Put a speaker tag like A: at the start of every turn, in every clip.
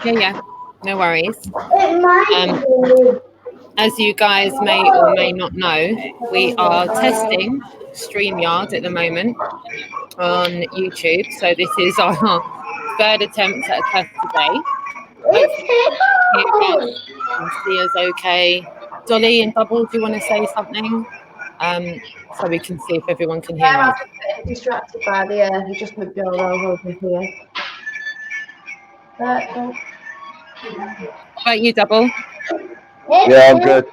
A: Yeah, no worries. As you guys may or may not know, we are testing StreamYard at the moment on YouTube. So this is our third attempt at a test today. Hopefully you can see us okay. Dolly and Double, do you want to say something? So we can see if everyone can hear us.
B: I'm distracted by the you just moved your roll over here.
A: How about you, Double?
C: Yeah, I'm good.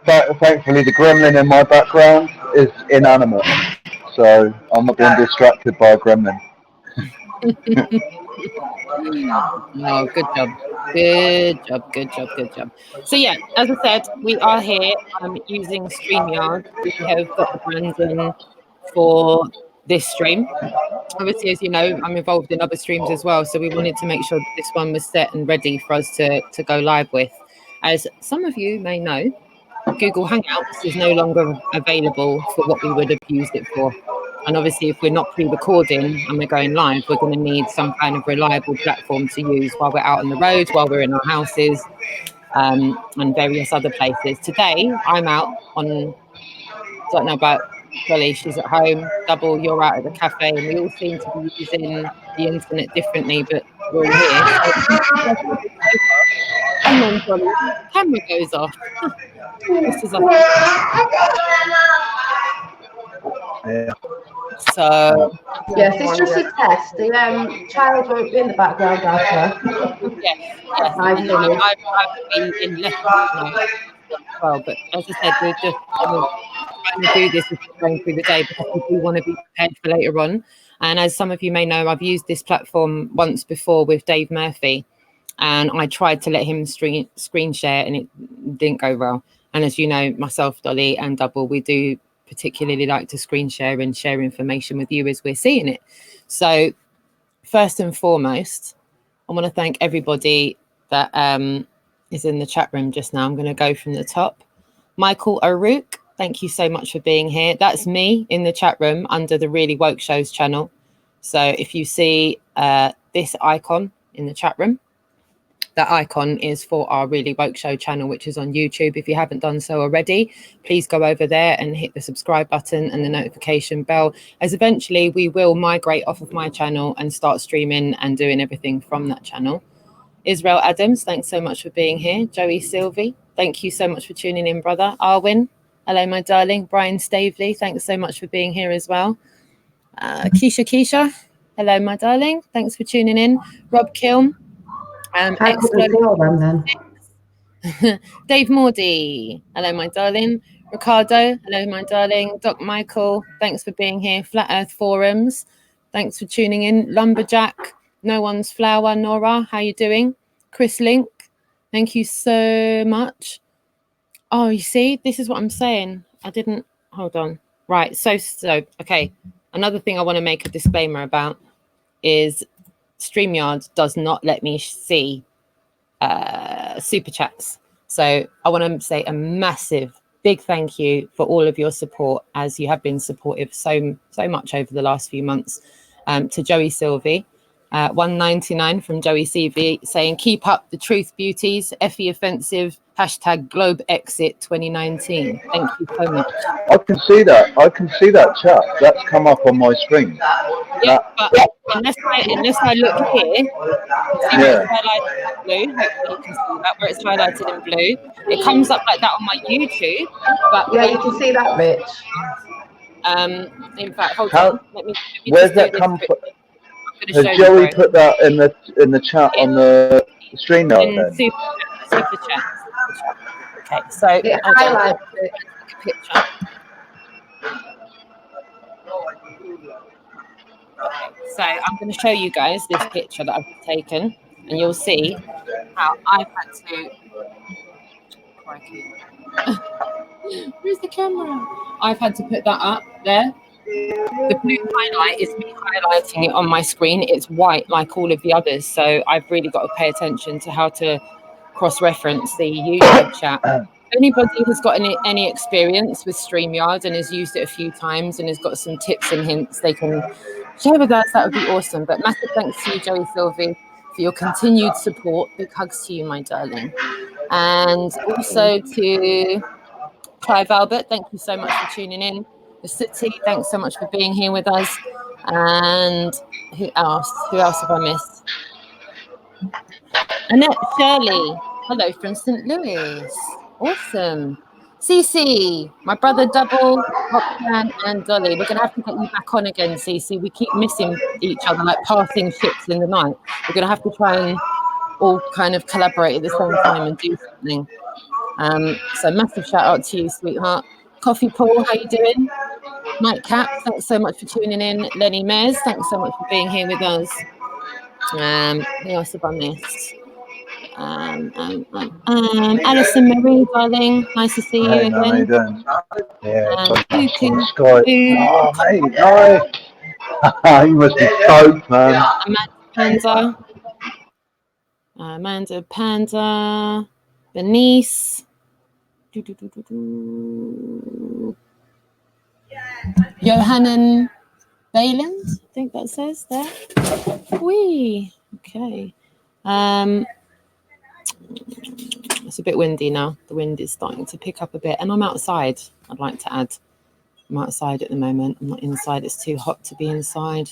C: But thankfully, the gremlin in my background is inanimate, so I'm not being distracted by a gremlin.
A: Oh, good job. Good job. So yeah, as I said, we are here using StreamYard. We have got the branding for this stream. Obviously, as you know, I'm involved in other streams as well. So we wanted to make sure that this one was set and ready for us to go live with. As some of you may know, Google Hangouts is no longer available for what we would have used it for. And obviously, if we're not pre-recording and we're going live, we're going to need some kind of reliable platform to use while we're out on the road, while we're in our houses, and various other places. Today, I'm out on, I don't know about Dolly, she's at home. Double, you're out at the cafe, and we all seem to be using the internet differently, but we're all here. Come on, Dolly, camera goes off. This is
C: Yeah.
A: So
B: yes, it's just a test. The child won't be in the background after.
A: yes. I've been in lessons tonight as well, but as I said, we're just trying to do this as we're going through the day because we do want to be prepared for later on. And as some of you may know, I've used this platform once before with Dave Murphy, and I tried to let him screen share, and it didn't go well. And as you know, myself, Dolly, and Double, we do particularly like to screen share and share information with you as we're seeing it. So first and foremost, I want to thank everybody that is in the chat room just now. I'm going to go from the top. Michael O'Rourke, thank you so much for being here. That's me in the chat room under the Really Woke Shows channel. So if you see this icon in the chat room, that icon is for our Really Woke Show channel, which is on YouTube. If you haven't done so already, please go over there and hit the subscribe button and the notification bell, as eventually we will migrate off of my channel and start streaming and doing everything from that channel. Israel Adams, thanks so much for being here. Joey Sylvie, thank you so much for tuning in, brother. Arwin, hello, my darling. Brian Stavely, thanks so much for being here as well. Keisha, hello, my darling. Thanks for tuning in. Rob Kiln. Dave Mordy, hello my darling. Ricardo, hello my darling. Doc Michael, thanks for being here. Flat Earth Forums, thanks for tuning in. Lumberjack, No One's Flower, Nora, how you doing? Chris Link, thank you so much. Oh, you see, this is what I'm saying. I didn't, hold on. Right, so okay. Another thing I want to make a disclaimer about is StreamYard does not let me see super chats. So I want to say a massive, big thank you for all of your support, as you have been supportive so much over the last few months. To Joey Sylvie, 199 from Joey CV saying, keep up the truth beauties, Effie offensive, hashtag Globe Exit 2019. Thank you so much.
C: I can see that chat. That's come up on my screen.
A: Yeah, but unless I look here, see where it's highlighted in blue. Hopefully you can see that where it's highlighted in blue. It comes up like that on my YouTube. But
B: yeah, you can see that, Rich.
A: In fact, hold on. Let me
C: where's that come from? Has Joey put that in the chat on the stream now? Then?
A: Super chat. Okay, so
B: highlight
A: it. Picture. Okay, so I'm going to show you guys this picture that I've taken, and you'll see how I've had to. Where's the camera? I've had to put that up there. The blue highlight is me highlighting it on my screen. It's white like all of the others, so I've really got to pay attention to how to cross-reference the YouTube chat. If anybody has got any experience with StreamYard and has used it a few times and has got some tips and hints, they can share with us. That would be awesome. But massive thanks to you, Joey Sylvie, for your continued support. Big hugs to you, my darling. And also to Clive Albert, thank you so much for tuning in. The City, thanks so much for being here with us. And who else? Who else have I missed? Annette Shirley, hello from St. Louis. Awesome. Cece, my brother Double, Roxanne and Dolly. We're going to have to get you back on again, Cece. We keep missing each other like passing ships in the night. We're going to have to try and all kind of collaborate at the same time and do something. So massive shout out to you, sweetheart. Coffee Paul, how you doing? Mike Cap, thanks so much for tuning in. Lenny Mez, thanks so much for being here with us. Who else have I missed? Alison Marie, darling, nice to see you
C: Hey,
A: again.
C: man, how you doing? Yeah,
A: Cuckoo,
C: Skype. Oh, mate, no. You must be stoked, man.
A: Amanda Panda, Bernice. Johannan Bayland, I think that says there. Wee. Okay. It's a bit windy now. The wind is starting to pick up a bit, and I'm outside. I'd like to add, I'm outside at the moment. I'm not inside. It's too hot to be inside.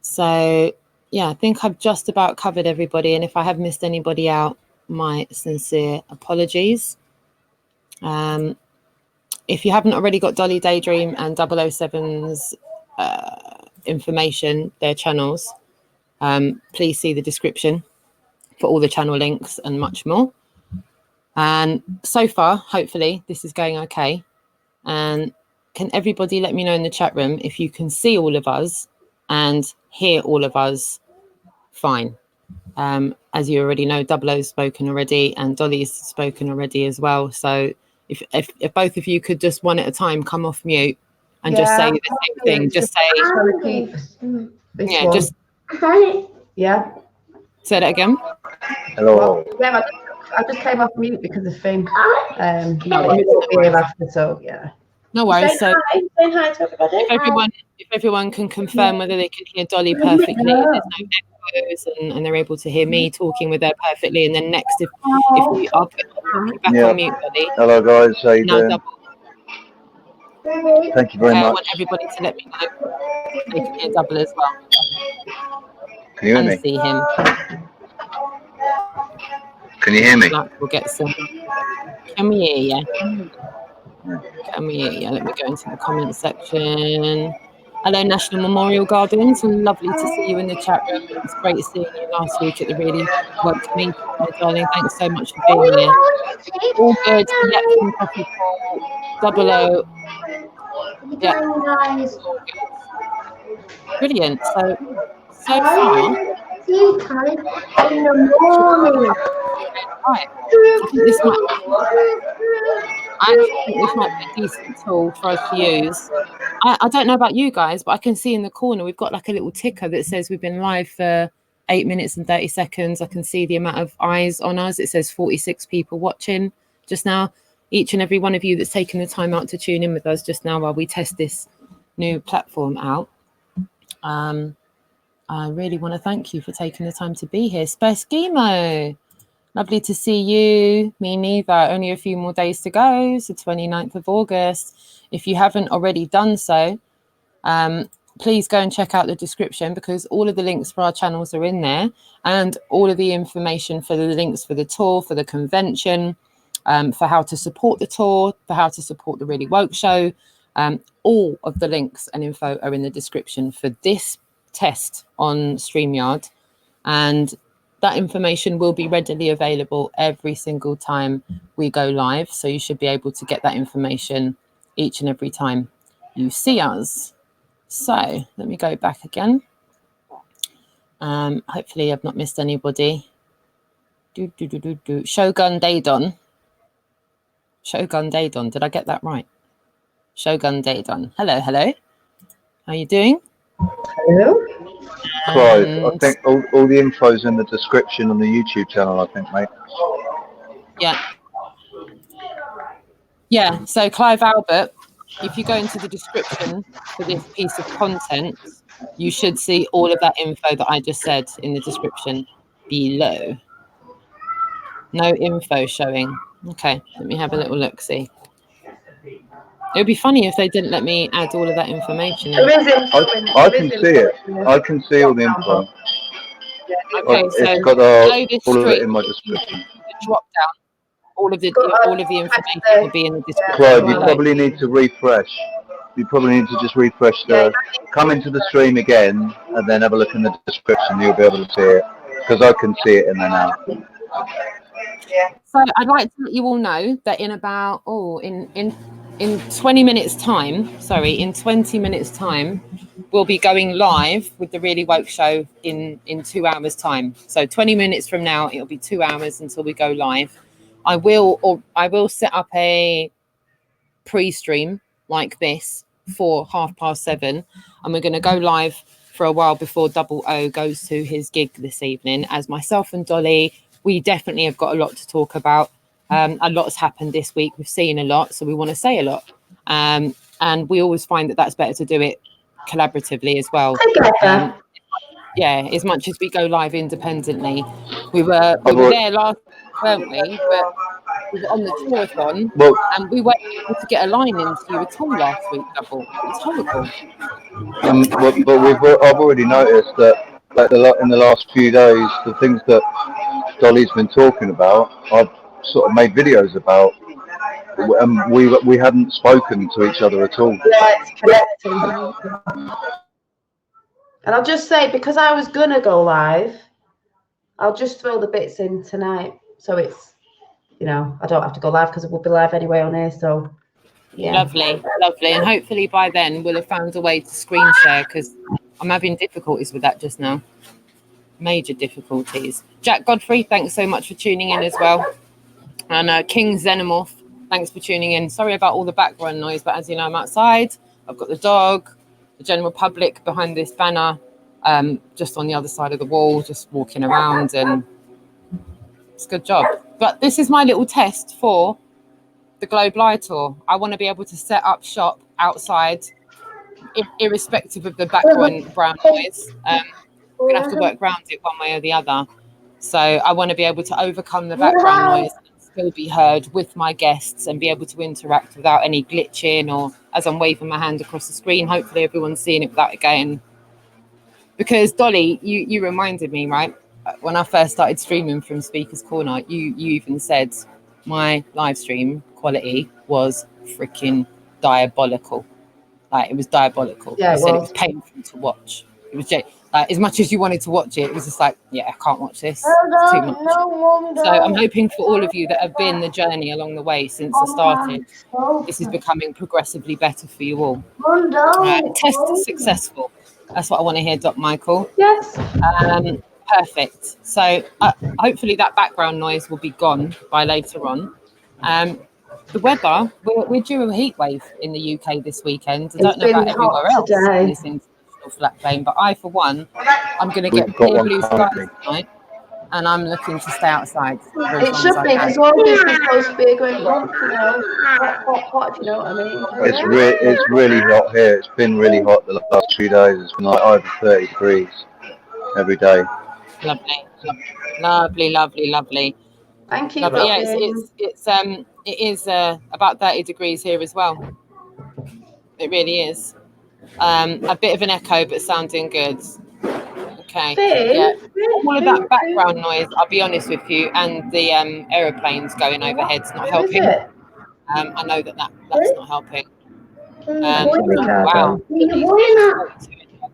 A: So yeah, I think I've just about covered everybody, and if I have missed anybody out, my sincere apologies. If you haven't already got Dolly Daydream and 007's information, their channels, please see the description for all the channel links and much more. And so far, hopefully, this is going okay. And can everybody let me know in the chat room if you can see all of us and hear all of us fine? As you already know, 00's spoken already and Dolly's spoken already as well. So if both of you could just one at a time come off mute and just say the same thing, just say, yeah, just say that again.
C: Hello.
B: Yeah, I just came off mute because of Finn. So yeah.
A: No worries. So
D: saying hi to everybody.
A: if everyone can confirm whether they can hear Dolly perfectly, and there's no echoes, and they're able to hear me talking with her perfectly, and then next, if we are back on mute, Dolly.
C: Hello guys, how you doing?
A: Double.
C: Thank you very
A: I
C: much.
A: want everybody to let me know if they can hear Double as well.
C: Can you hear me?
A: And see him.
C: Can you hear me?
A: We'll get some. Can we hear you? Can we hear you? Let me go into the comment section. Hello, National Memorial Gardens. Lovely to see you in the chat room. It's great seeing you last week at the really worked meeting, my darling. Thanks so much for being here. All good. Yep, from Coffee Paul. 00. Yeah. Brilliant. So far. Right. I think this might be a decent tool for us to use. I don't know about you guys, but I can see in the corner we've got like a little ticker that says we've been live for 8 minutes and 30 seconds. I can see the amount of eyes on us. It says 46 people watching just now. Each and every one of you that's taken the time out to tune in with us just now while we test this new platform out. I really want to thank you for taking the time to be here. Speskimo, lovely to see you. Me neither. Only a few more days to go. It's the 29th of August. If you haven't already done so, please go and check out the description because all of the links for our channels are in there and all of the information for the links for the tour, for the convention, for how to support the tour, for how to support the Really Woke show. All of the links and info are in the description for this test on StreamYard, and that information will be readily available every single time we go live, so you should be able to get that information each and every time you see us. So let me go back again. Hopefully I've not missed anybody. Shogun Daydon. Did I get that right? Shogun Daydon. Hello. How are you doing?
B: Hello.
C: Clive, I think all the info's in the description on the YouTube channel, I think, mate. Yeah, so Clive Albert, if you go into the description for this piece of content, you should see all of that info that I just said in the description.
A: below. No info showing. Okay, let me have a little look. See. It would be funny if they didn't let me add all of that information in.
B: There is info.
C: I can see it. I can see all the info.
A: Okay, so
C: It's got
A: below this
C: all of it
A: stream,
C: in my description.
A: drop down. All of the information will be in the description.
C: Clive, you
A: below.
C: probably need to refresh. You probably need to just refresh come into the stream again and then have a look in the description. You'll be able to see it because I can see it in there now.
A: So I'd like to let you all know that in about in 20 minutes time, in 20 minutes time, we'll be going live with the Really Woke Show in 2 hours time. So 20 minutes from now, it'll be 2 hours until we go live. I will set up a pre-stream like this for 7:30, and we're going to go live for a while before Double O goes to his gig this evening. As myself and Dolly, we definitely have got a lot to talk about. A lot's happened this week. We've seen a lot, so we want to say a lot. And we always find that that's better to do it collaboratively as well. Yeah, as much as we go live independently. We were there last, weren't we? But we were on the tourathon, and we weren't able to get a line into you at all last week, Double. It's horrible.
C: But I've already noticed that in the last few days, the things that Dolly's been talking about, I've sort of made videos about. We hadn't spoken to each other at all.
B: Yeah, it's connecting. And I'll just say, because I was gonna go live, I'll just throw the bits in tonight, so it's, I don't have to go live because it will be live anyway on here. So yeah,
A: lovely, and hopefully by then we'll have found a way to screen share, because I'm having difficulties with that just now. Major difficulties. Jack Godfrey, thanks so much for tuning in as well. And King Xenomorph, thanks for tuning in. Sorry about all the background noise, but as you know, I'm outside. I've got the dog, the general public behind this banner, just on the other side of the wall, just walking around, and it's a good job. But this is my little test for the Globe Live Tour. I want to be able to set up shop outside, irrespective of the background noise. We're going to have to work around it one way or the other. So I want to be able to overcome the background noise and still be heard with my guests and be able to interact without any glitching, or as I'm waving my hand across the screen, hopefully everyone's seeing it without it going. Because Dolly, you reminded me, right? When I first started streaming from Speaker's Corner, you even said my live stream quality was freaking diabolical. Like, it was diabolical.
B: Yeah,
A: you said it was painful to watch. It was just, as much as you wanted to watch it, it was just like, yeah, I can't watch this. It's too much. So I'm hoping for all of you that have been the journey along the way since I started, this is becoming progressively better for you all. Test is successful. That's what I want to hear, Doc Michael.
B: Yes.
A: Perfect. So hopefully that background noise will be gone by later on. The weather, we're due a heat wave in the UK this weekend. I don't know about everywhere else in this international flat plane, but I, for one, I'm going to get clear blue skies tonight, and I'm looking to stay outside.
B: It should be, because August is supposed to be a great month, hot, you know what I mean?
C: It's really hot here. It's been really hot the last 2 days. It's been like over 30 degrees every day. Lovely.
B: Thank you.
A: Lovely. Yeah, it is about 30 degrees here as well. It really is. A bit of an echo, but sounding good. Okay. Yeah. All of that background noise, I'll be honest with you, and the aeroplanes going overhead's not helping. I know that's not helping. Wow.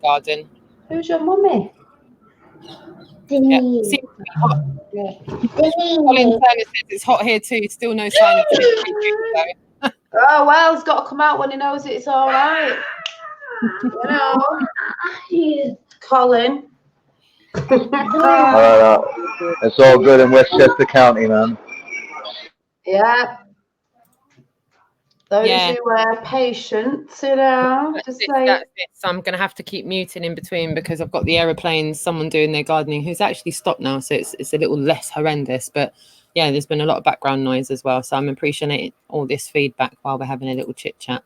A: Garden.
B: Who's your mummy?
A: Yeah, seems to be hot. Colin Turner says it's hot here too. Still no sign of though.
B: Oh well, it's got to come out when he knows it's all right. Colin.
C: It's all good in Westchester County, man.
B: Yeah. Those who are patient, just say.
A: That's it. So I'm going to have to keep muting in between because I've got the aeroplanes, someone doing their gardening who's actually stopped now. So it's a little less horrendous. But yeah, there's been a lot of background noise as well. So I'm appreciating all this feedback while we're having a little chit chat.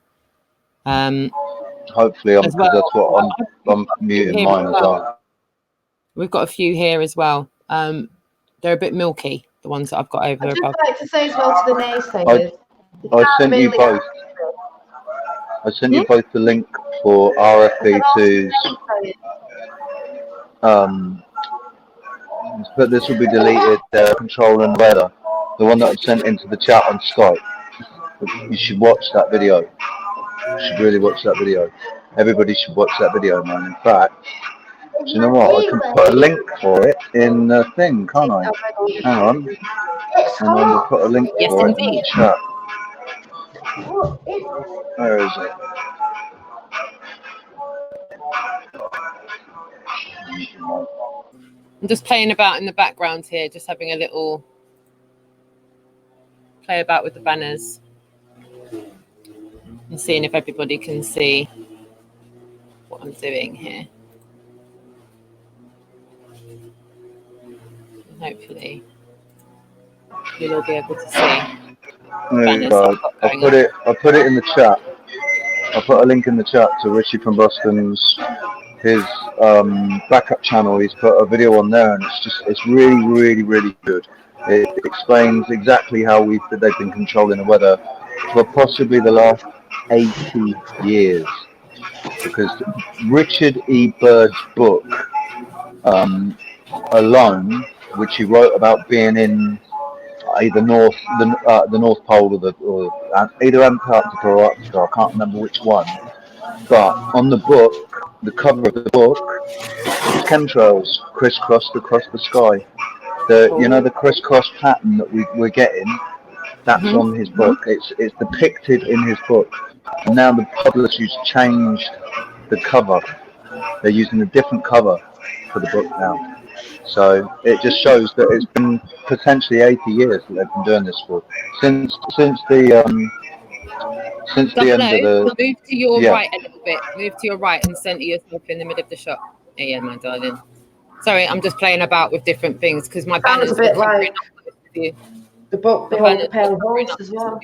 C: Hopefully, that's what I'm muting mine as well.
A: We've got a few here as well. They're a bit milky, the ones that I've got over
B: I'd
A: above.
B: just like to say as well to the naysayers.
C: I sent you both. I sent you both the link for RFB2's. But this will be deleted. Control and weather. The one that I sent into the chat on Skype. You should watch that video. You should really watch that video. Everybody should watch that video, man. In fact, do you know what? I can put a link for it in the thing, can't I? Hang on. And I'm going to put a link for it in the chat. Where is it?
A: I'm just playing about in the background here, just having a little play about with the banners and seeing if everybody can see what I'm doing here. And hopefully you'll all be able to see.
C: There you go. I put it in the chat. I put a link in the chat to Richie from Boston's his backup channel. He's put a video on there, and it's really good. It explains exactly how they've been controlling the weather for possibly the last 80 years. Because Richard E. Bird's book alone, which he wrote about being in either the North Pole or either Antarctica or Arctica, I can't remember which one. But on the book, the cover of the book, chemtrails crisscrossed across the sky. The crisscross pattern that we're getting, that's on his book. It's depicted in his book. And now the publishers changed the cover. They're using a different cover for the book now. So it just shows that it's been potentially 80 years that they've been doing this for. Since the end of the...
A: Move to your right a little bit. Move to your right and centre yourself in the middle of the shot. Yeah, my darling. Sorry, I'm just playing about with different things because my banner's
B: a bit like
A: the
B: book behind the pale horse as well.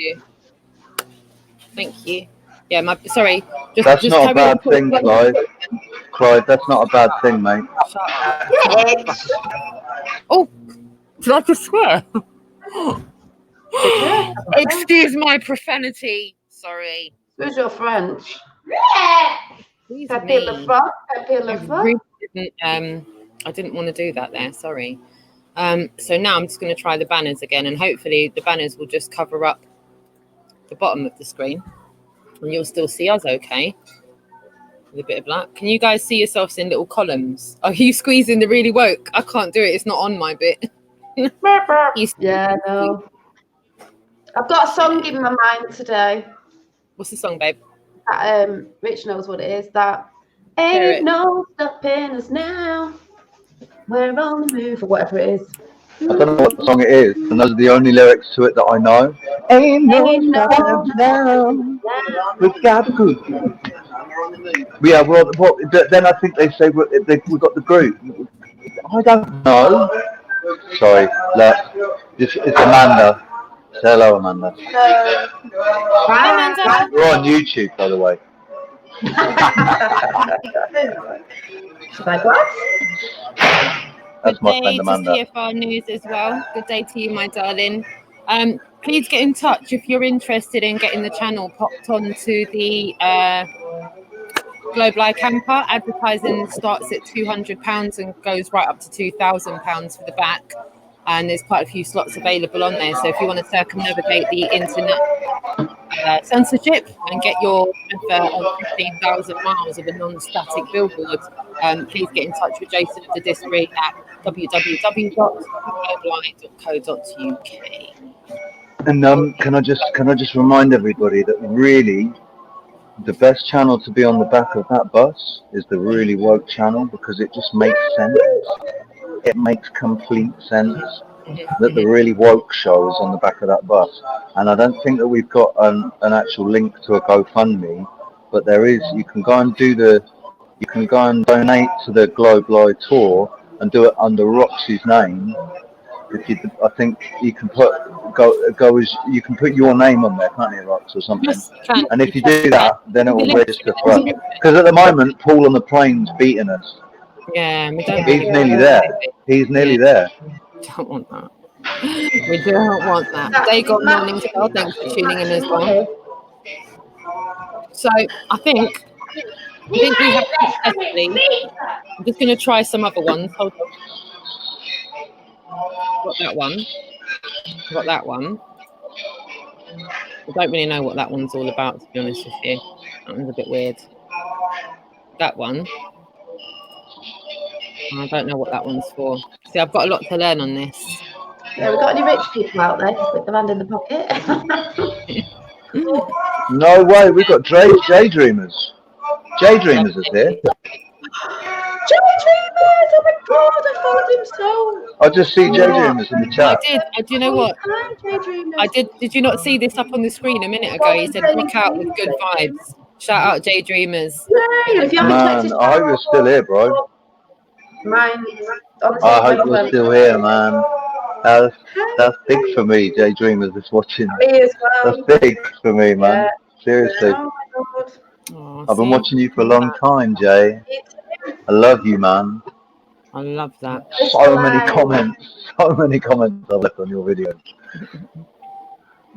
A: Thank you. Yeah, sorry.
C: That's not a bad thing, Clive. Clive, that's not a bad thing, mate.
A: Oh, did I just swear? Excuse my profanity. Sorry.
B: Who's your French?
A: Please I didn't want to do that there. Sorry. So now I'm just going to try the banners again, and hopefully the banners will just cover up the bottom of the screen, and you'll still see us okay. With a bit of luck. Can you guys see yourselves in little columns? Are you squeezing the really woke? I can't do it. It's not on my bit.
B: Yeah, no. I've got a song in my mind today.
A: What's the song, babe?
B: That, Rich knows what it is. That ain't no stopping us now. We're on the move, or whatever it is.
C: I don't know what song it is, and those are the only lyrics to it that I know. Ain't no stopping now. We've got the group. Yeah, well, then I think they say we've got the group. I don't know. Sorry, it's Amanda. Say hello, Amanda.
A: Hi, Amanda.
C: We're on YouTube, by the way.
B: She's like, what?
C: That's my friend Amanda.
A: Good day to CFR News as well. Good day to you, my darling. Please get in touch if you're interested in getting the channel popped onto the Global Eye Camper. Advertising starts at £200 and goes right up to £2,000 for the back. And there's quite a few slots available on there. So if you want to circumnavigate the internet censorship and get your advert on 15,000 miles of a non-static billboard, please get in touch with Jason at the Disbury at www.globaleye.co.uk.
C: And can I just remind everybody that really the best channel to be on the back of that bus is the Really Woke channel, because it just makes sense. It makes complete sense that the Really Woke show is on the back of that bus. And I don't think that we've got an actual link to a GoFundMe, but there is. You can go and donate to the Global Eye tour and do it under Roxy's name. I think you can put you can put your name on there, can't you, Rox, or something?
A: Yes, you can.
C: And if you do that, then it will register for us. Because at the moment, Paul on the plane's beating us.
A: Yeah, we don't
C: He's nearly there. He's nearly there.
A: We don't want that. We don't want that. Day Gone Morning Star, thanks for tuning in as well. So I think we have successfully. I'm just going to try some other ones. Hold on. Got that one. Got that one. I don't really know what that one's all about, to be honest with you. That one's a bit weird. That one. I don't know what that one's for. See, I've got a lot to learn on this.
B: Yeah, we've got any rich people out there to put their hand in the pocket.
C: No way, we've got Daydreamers. Daydreamers is here.
B: Daydreamers! Oh my god, I followed him so.
C: I just see Daydreamers in the chat.
A: I did. Do you know what?
B: Hi, Daydreamers.
A: I did. Did you not see this up on the screen a minute ago? He said, "Rock out with good vibes." Shout out, Daydreamers.
B: Yay! If you haven't checked his
C: Man, I hope you're still here, bro.
B: Mine.
C: I hope you're still here, man. That's big for me, Daydreamers is watching.
B: Me as well.
C: That's big for me, man.
B: Yeah.
C: Seriously.
B: Oh my god.
A: Oh,
C: I've been
A: see?
C: watching you for a long time, Jay. I love you, man.
A: I love that.
C: So many comments I've left on your videos.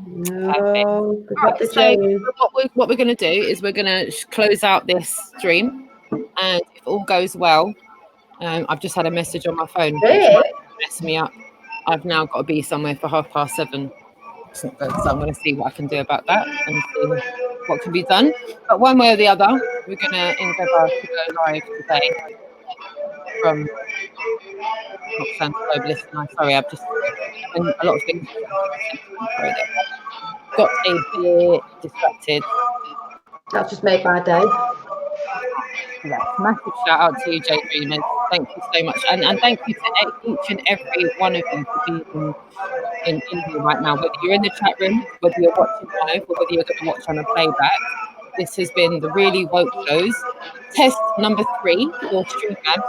B: No.
A: Right, so what we're going to do is we're going to close out this stream, and if all goes well, I've just had a message on my phone. Mess me up. I've now got to be somewhere for 7:30. It's not good, so I'm going to see what I can do about that and see what can be done. But one way or the other, we're going to endeavour to go live today from Roxanne Globalist. I'm sorry, I've just done a lot of things. Got a bit distracted.
B: That's just made my day.
A: Yeah, massive shout out to you, Daydreamers. Thank you so much, and thank you to each and every one of you for being in here right now. Whether you're in the chat room, whether you're watching live, or whether you're going to watch on a playback, this has been the Really Woke Shows test number 3 for StreamYard,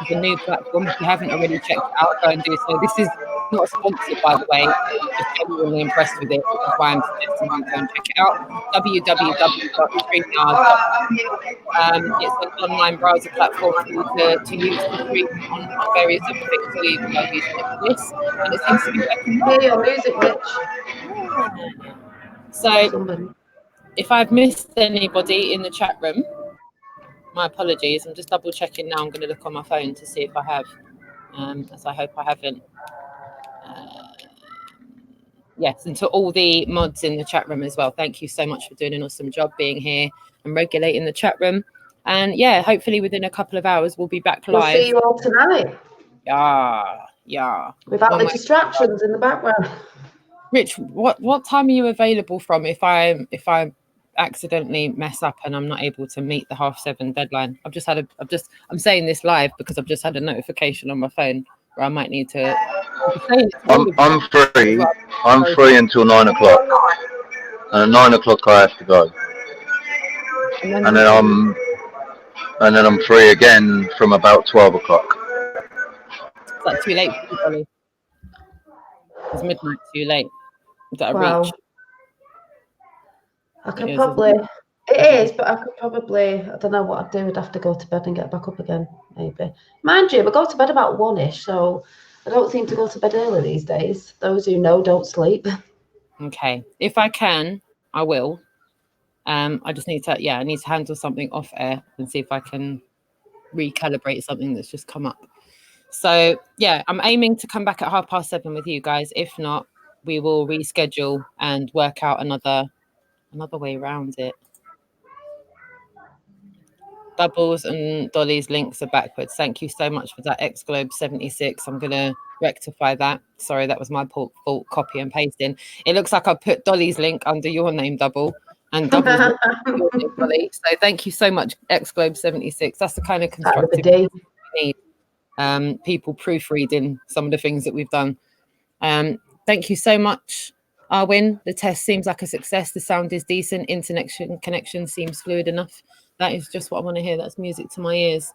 A: which is a new platform. If you haven't already checked it out, go and do so. This is not sponsored, by the way. I'm just genuinely impressed with it, which is why I'm suggesting you go and check it out. www.streamyard.com. It's an online browser platform for you to use to stream on various other things. We are using it for this, and it seems to be working well.
B: Hey, your music, Rich.
A: So, if I've missed anybody in the chat room, my apologies. I'm just double checking now. I'm going to look on my phone to see if I have, as I hope I haven't. Yes, and to all the mods in the chat room as well. Thank you so much for doing an awesome job being here and regulating the chat room. And yeah, hopefully within a couple of hours we'll be back live.
B: We'll see you all tonight.
A: Yeah.
B: Without the distractions in the background.
A: Rich, what time are you available from if I accidentally mess up and I'm not able to meet the 7:30 deadline? I'm saying this live because I've just had a notification on my phone where I might need to.
C: I'm free. I'm free until 9 o'clock. And at 9 o'clock I have to go. And then I'm free again from about 12 o'clock.
A: Is that too late for you, Dolly? Is midnight too late? Is that a reach?
B: I could probably. It is, but I could probably. I don't know what I'd do. I'd have to go to bed and get back up again, maybe. Mind you, I go to bed about 1-ish, so I don't seem to go to bed early these days. Those who know don't sleep.
A: Okay. If I can, I will. I just need to, I need to handle something off air and see if I can recalibrate something that's just come up. So yeah, I'm aiming to come back at 7:30 with you guys. If not, we will reschedule and work out another way around it. Bubbles and Dolly's links are backwards. Thank you so much for that, XGlobe76. I'm gonna rectify that. Sorry, that was my fault. Copy and pasting. It looks like I put Dolly's link under your name, Double, and Double's link under your name, Dolly. So thank you so much, XGlobe76. That's the kind of constructive we need. People proofreading some of the things that we've done. Thank you so much, Arwin. The test seems like a success. The sound is decent. Internet connection seems fluid enough. That is just what I want to hear. That's music to my ears.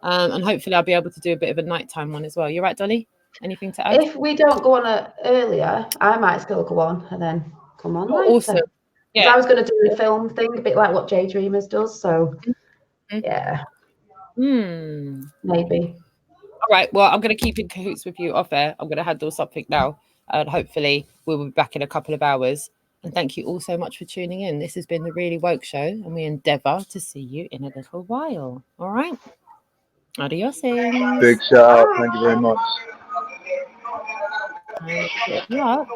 A: And hopefully I'll be able to do a bit of a nighttime one as well. You're right, Dolly? Anything to add?
B: If we don't go on earlier, I might still go on and then come on later.
A: Awesome. Yeah.
B: I was going to do a film thing, a bit like what Daydreamers does. So, yeah.
A: Maybe.
B: Maybe.
A: right. Well, I'm going to keep in cahoots with you off air. I'm going to handle something now, and hopefully we'll be back in a couple of hours. And thank you all so much for tuning in. This has been the Really Woke Show, and we endeavour to see you in a little while. All right. Adios.
C: Big shout out. Thank you very much.
A: And good luck.